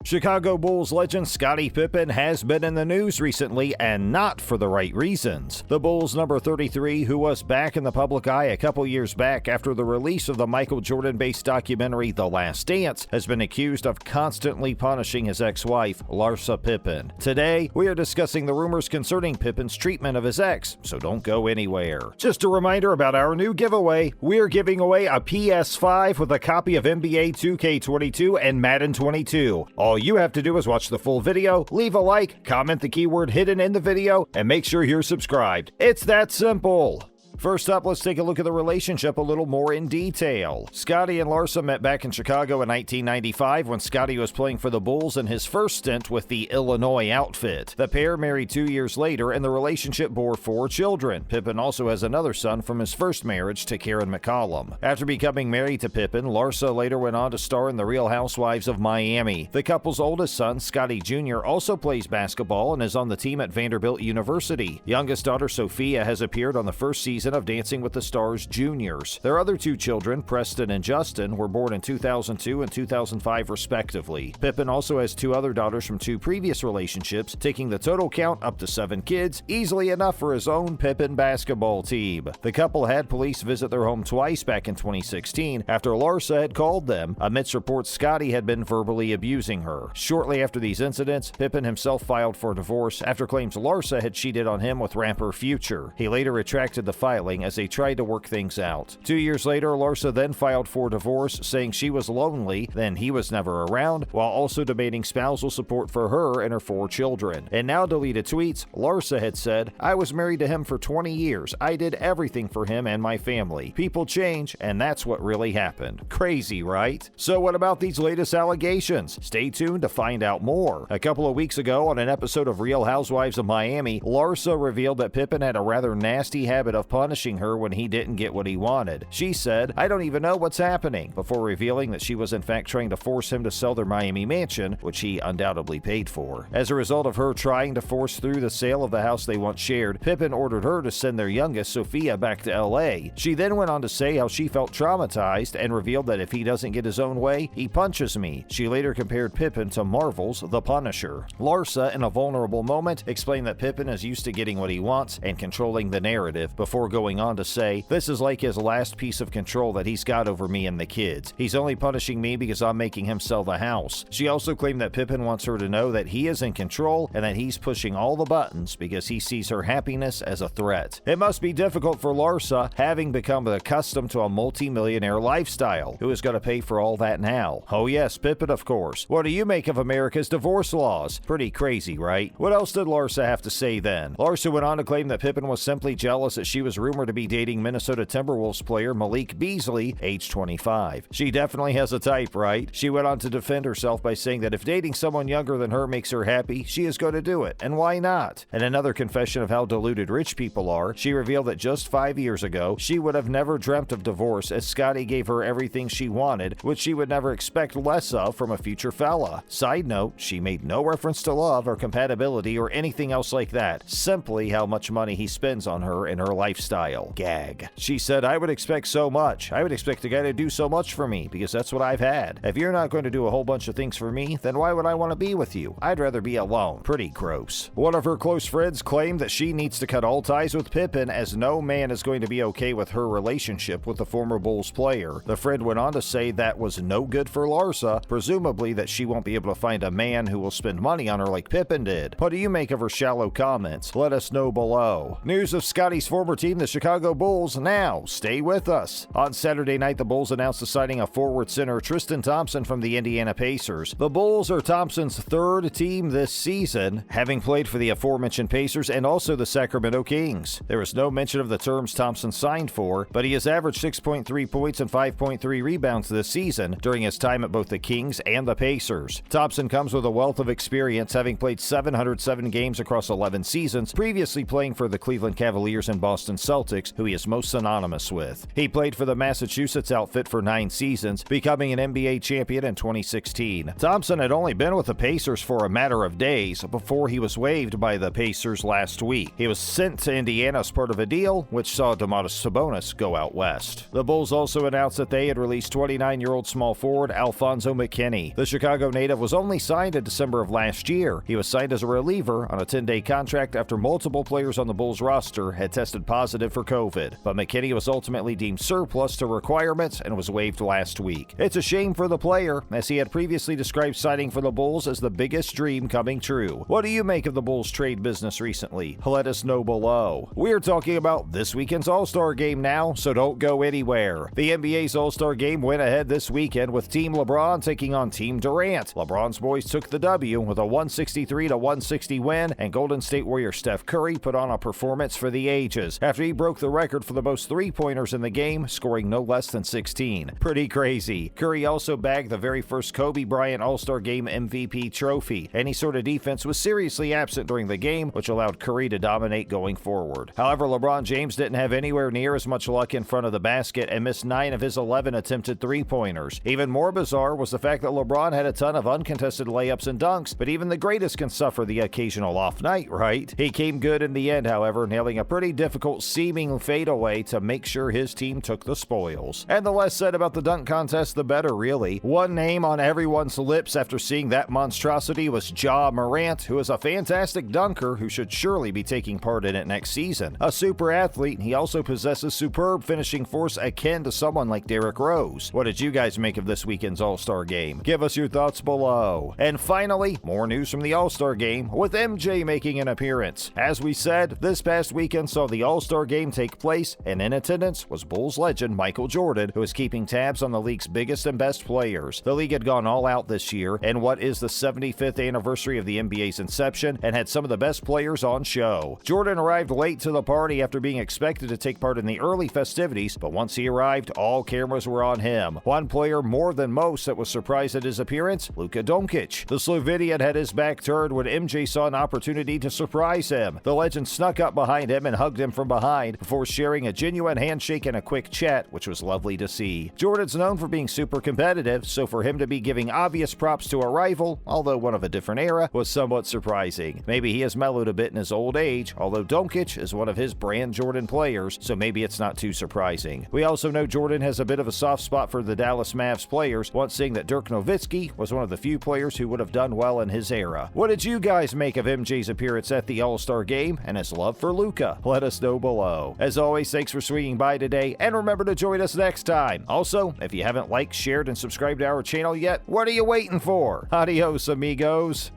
Chicago Bulls legend Scottie Pippen has been in the news recently, and not for the right reasons. The Bulls number 33, who was back in the public eye a couple years back after the release of the Michael Jordan-based documentary The Last Dance, has been accused of constantly punishing his ex-wife, Larsa Pippen. Today, we are discussing the rumors concerning Pippen's treatment of his ex, so don't go anywhere. Just a reminder about our new giveaway. We are giving away a PS5 with a copy of NBA 2K22 and Madden 22. All you have to do is watch the full video, leave a like, comment the keyword hidden in the video, and make sure you're subscribed. It's that simple. First up, let's take a look at the relationship a little more in detail. Scottie and Larsa met back in Chicago in 1995 when Scottie was playing for the Bulls in his first stint with the Illinois outfit. The pair married 2 years later, and the relationship bore 4 children. Pippen also has another son from his first marriage to Karen McCollum. After becoming married to Pippen, Larsa later went on to star in the Real Housewives of Miami. The couple's oldest son, Scottie Jr., also plays basketball and is on the team at Vanderbilt University. Youngest daughter, Sophia, has appeared on the first season of Dancing with the Stars Juniors. Their other 2 children, Preston and Justin, were born in 2002 and 2005 respectively. Pippen also has 2 other daughters from 2 previous relationships, taking the total count up to 7 kids, easily enough for his own Pippen basketball team. The couple had police visit their home twice back in 2016 after Larsa had called them, amidst reports Scottie had been verbally abusing her. Shortly after these incidents, Pippen himself filed for divorce after claims Larsa had cheated on him with rapper Future. He later retracted the filing as they tried to work things out. 2 years later, Larsa then filed for divorce, saying she was lonely, then he was never around, while also demanding spousal support for her and her 4 children. In now deleted tweets, Larsa had said, "I was married to him for 20 years. I did everything for him and my family. People change, and that's what really happened." Crazy, right? So what about these latest allegations? Stay tuned to find out more. A couple of weeks ago, on an episode of Real Housewives of Miami, Larsa revealed that Pippen had a rather nasty habit of punishing her when he didn't get what he wanted. She said, "I don't even know what's happening," before revealing that she was in fact trying to force him to sell their Miami mansion, which he undoubtedly paid for. As a result of her trying to force through the sale of the house they once shared, Pippen ordered her to send their youngest, Sophia, back to LA. She then went on to say how she felt traumatized and revealed that if he doesn't get his own way, he punches me. She later compared Pippen to Marvel's The Punisher. Larsa, in a vulnerable moment, explained that Pippen is used to getting what he wants and controlling the narrative, before going on to say, "This is like his last piece of control that he's got over me and the kids. He's only punishing me because I'm making him sell the house." She also claimed that Pippen wants her to know that he is in control and that he's pushing all the buttons because he sees her happiness as a threat. It must be difficult for Larsa, having become accustomed to a multi-millionaire lifestyle. Who is going to pay for all that now? Oh yes, Pippen, of course. What do you make of America's divorce laws? Pretty crazy, right? What else did Larsa have to say then? Larsa went on to claim that Pippen was simply jealous that she was rumored to be dating Minnesota Timberwolves player Malik Beasley, age 25. She definitely has a type, right? She went on to defend herself by saying that if dating someone younger than her makes her happy, she is going to do it, and why not? In another confession of how deluded rich people are, she revealed that just 5 years ago, she would have never dreamt of divorce as Scottie gave her everything she wanted, which she would never expect less of from a future fella. Side note, she made no reference to love or compatibility or anything else like that, simply how much money he spends on her and her lifestyle. Gag. She said, "I would expect so much. I would expect a guy to do so much for me because that's what I've had. If you're not going to do a whole bunch of things for me, then why would I want to be with you? I'd rather be alone." Pretty gross. One of her close friends claimed that she needs to cut all ties with Pippen as no man is going to be okay with her relationship with the former Bulls player. The friend went on to say that was no good for Larsa, presumably that she won't be able to find a man who will spend money on her like Pippen did. What do you make of her shallow comments? Let us know below. News of Scottie's former team, the Chicago Bulls. Now, stay with us. On Saturday night, the Bulls announced the signing of forward center Tristan Thompson from the Indiana Pacers. The Bulls are Thompson's 3rd team this season, having played for the aforementioned Pacers and also the Sacramento Kings. There is no mention of the terms Thompson signed for, but he has averaged 6.3 points and 5.3 rebounds this season during his time at both the Kings and the Pacers. Thompson comes with a wealth of experience, having played 707 games across 11 seasons, previously playing for the Cleveland Cavaliers and Boston Celtics, who he is most synonymous with. He played for the Massachusetts outfit for 9 seasons, becoming an NBA champion in 2016. Thompson had only been with the Pacers for a matter of days before he was waived by the Pacers last week. He was sent to Indiana as part of a deal, which saw Domantas Sabonis go out west. The Bulls also announced that they had released 29-year-old small forward Alfonzo McKinnie. The Chicago native was only signed in December of last year. He was signed as a reliever on a 10-day contract after multiple players on the Bulls roster had tested positive for COVID. But McKinnie was ultimately deemed surplus to requirements and was waived last week. It's a shame for the player, as he had previously described signing for the Bulls as the biggest dream coming true. What do you make of the Bulls trade business recently? Let us know below. We're talking about this weekend's All-Star Game now, so don't go anywhere. The NBA's All-Star Game went ahead this weekend with Team LeBron taking on Team Durant. LeBron's boys took the W with a 163-160 win, and Golden State Warrior Steph Curry put on a performance for the ages after he broke the record for the most three-pointers in the game, scoring no less than 16. Pretty crazy. Curry also bagged the very first Kobe Bryant All-Star Game MVP trophy. Any sort of defense was seriously absent during the game, which allowed Curry to dominate going forward. However, LeBron James didn't have anywhere near as much luck in front of the basket and missed 9 of his 11 attempted three-pointers. Even more bizarre was the fact that LeBron had a ton of uncontested layups and dunks, but even the greatest can suffer the occasional off night, right? He came good in the end, however, nailing a pretty difficult seeming fadeaway to make sure his team took the spoils. And the less said about the dunk contest, the better, really. One name on everyone's lips after seeing that monstrosity was Ja Morant, who is a fantastic dunker who should surely be taking part in it next season. A super athlete, he also possesses superb finishing force akin to someone like Derrick Rose. What did you guys make of this weekend's All-Star Game? Give us your thoughts below. And finally, more news from the All-Star Game, with MJ making an appearance. As we said, this past weekend saw the All-Star Game take place, and in attendance was Bulls legend Michael Jordan, who is keeping tabs on the league's biggest and best players. The league had gone all out this year, in what is the 75th anniversary of the NBA's inception, and had some of the best players on show. Jordan arrived late to the party after being expected to take part in the early festivities, but once he arrived, all cameras were on him. One player more than most that was surprised at his appearance, Luka Doncic. The Slovenian had his back turned when MJ saw an opportunity to surprise him. The legend snuck up behind him and hugged him from behind before sharing a genuine handshake and a quick chat, which was lovely to see. Jordan's known for being super competitive, so for him to be giving obvious props to a rival, although one of a different era, was somewhat surprising. Maybe he has mellowed a bit in his old age, although Doncic is one of his brand Jordan players, so maybe it's not too surprising. We also know Jordan has a bit of a soft spot for the Dallas Mavs players, once saying that Dirk Nowitzki was one of the few players who would have done well in his era. What did you guys make of MJ's appearance at the All-Star Game and his love for Luka? Let us know below. As always, thanks for swinging by today, and remember to join us next time. Also, if you haven't liked, shared, and subscribed to our channel yet, what are you waiting for? Adios, amigos.